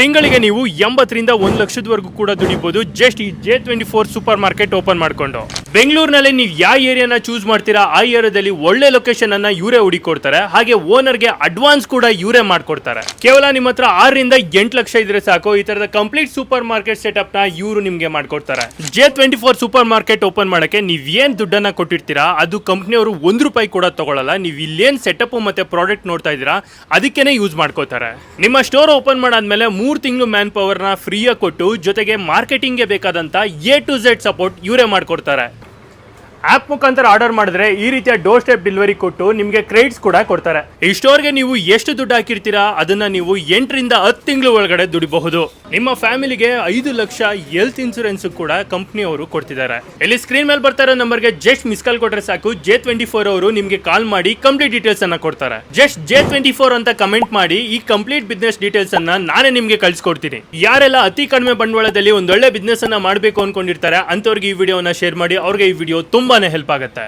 ತಿಂಗಳಿಗೆ ನೀವು 80ರಿಂದ 1 ಲಕ್ಷದವರೆಗೂ ಕೂಡ ದುಡಿಬಹುದು ಜಸ್ಟ್ ಈ J24 ಸೂಪರ್ ಮಾರ್ಕೆಟ್ ಓಪನ್ ಮಾಡ್ಕೊಂಡು. ಬೆಂಗಳೂರಿನಲ್ಲಿ ನೀವು ಯಾವ ಏರಿಯಾನ ಚೂಸ್ ಮಾಡ್ತೀರಾ ಆ ಏರಿಯಾದಲ್ಲಿ ಒಳ್ಳೆ ಲೊಕೇಶನ್ ಅನ್ನ ಇವರೇ ಹುಡುಕೊಡ್ತಾರೆ. ಹಾಗೆ ಓನರ್ಗೆ ಅಡ್ವಾನ್ಸ್ ಕೂಡ ಇವರೇ ಮಾಡ್ಕೊಡ್ತಾರೆ. ಕೇವಲ ನಿಮ್ಮ ಹತ್ರ 6ರಿಂದ 8 ಲಕ್ಷ ಇದ್ರೆ ಸಾಕು, ಈ ತರದ ಕಂಪ್ಲೀಟ್ ಸೂಪರ್ ಮಾರ್ಕೆಟ್ ಸೆಟಪ್ ನ ಇವರು ನಿಮ್ಗೆ ಮಾಡ್ಕೊಡ್ತಾರೆ. J24 ಸೂಪರ್ ಮಾರ್ಕೆಟ್ ಓಪನ್ ಮಾಡಕ್ಕೆ ನೀವ್ ಏನ್ ದುಡ್ಡನ್ನ ಕೊಟ್ಟಿರ್ತೀರಾ ಅದು ಕಂಪ್ನಿಯವರು ₹1 ಕೂಡ ತಗೊಳ್ಳಲ್ಲ. ನೀವು ಇಲ್ಲೇನ್ ಸೆಟಪ್ ಮತ್ತೆ ಪ್ರಾಡಕ್ಟ್ ನೋಡ್ತಾ ಇದೀರಾ ಅದಕ್ಕೇನೆ ಯೂಸ್ ಮಾಡ್ಕೋತಾರೆ. ನಿಮ್ಮ ಸ್ಟೋರ್ ಓಪನ್ ಮಾಡಾದ್ಮೇಲೆ 3 ತಿಂಗಳು ಮ್ಯಾನ್ ಪವರ್ ನ ಫ್ರೀಯಾಗಿ ಕೊಟ್ಟು ಜೊತೆಗೆ ಮಾರ್ಕೆಟಿಂಗ್ ಗೆ ಬೇಕಾದಂತ A to Z ಸಪೋರ್ಟ್ ಇವರೇ ಮಾಡ್ಕೊಡ್ತಾರೆ. ಆಪ್ ಮುಖಾಂತರ ಆರ್ಡರ್ ಮಾಡಿದ್ರೆ ಈ ರೀತಿಯ ಡೋರ್ ಸ್ಟೆಪ್ ಡೆಲಿವರಿ ಕೊಟ್ಟು ನಿಮಗೆ ಕ್ರೆಡಿಟ್ಸ್ ಕೂಡ ಕೊಡ್ತಾರೆ. ಈ ಸ್ಟೋರ್ಗೆ ನೀವು ಎಷ್ಟು ದುಡ್ಡು ಹಾಕಿರ್ತೀರಾ ಅದನ್ನ ನೀವು 8ರಿಂದ 10 ತಿಂಗಳು ಒಳಗಡೆ ದುಡಿಬಹುದು. ನಿಮ್ಮ ಫ್ಯಾಮಿಲಿಗೆ 5 ಲಕ್ಷ ಹೆಲ್ತ್ ಇನ್ಸೂರೆನ್ಸ್ ಕೂಡ ಕಂಪ್ನಿಯವರು ಕೊಡ್ತಿದ್ದಾರೆ. ಇಲ್ಲಿ ಸ್ಕ್ರೀನ್ ಮೇಲೆ ಬರ್ತಾ ಇರೋ ನಂಬರ್ಗೆ ಜಸ್ಟ್ ಮಿಸ್ ಕಾಲ್ ಕೊಟ್ರೆ ಸಾಕು, J24 ಅವರು ನಿಮಗೆ ಕಾಲ್ ಮಾಡಿ ಕಂಪ್ಲೀಟ್ ಡೀಟೇಲ್ಸ್ ಅನ್ನ ಕೊಡ್ತಾರೆ. ಜಸ್ಟ್ J24 ಅಂತ ಕಮೆಂಟ್ ಮಾಡಿ ಈ ಕಂಪ್ಲೀಟ್ ಬಿಸ್ನೆಸ್ ಡೀಟೇಲ್ಸ್ ಅನ್ನ ನಾನೇ ನಿಮ್ಗೆ ಕಳ್ಸಿಕೊಡ್ತೀನಿ. ಯಾರೆಲ್ಲ ಅತಿ ಕಡಿಮೆ ಬಂಡವಾಳದಲ್ಲಿ ಒಂದೊಳ್ಳೆ ಬಿಸ್ನೆಸ್ ಅನ್ನ ಮಾಡಬೇಕು ಅನ್ಕೊಂಡಿರ್ತಾರೆ ಅಂತವ್ರಿಗೆ ಈ ವಿಡಿಯೋನ ಶೇರ್ ಮಾಡಿ. ಅವ್ರಿಗೆ ಈ ವಿಡಿಯೋ ತುಂಬಾನೇ ಹೆಲ್ಪ್ ಆಗುತ್ತೆ.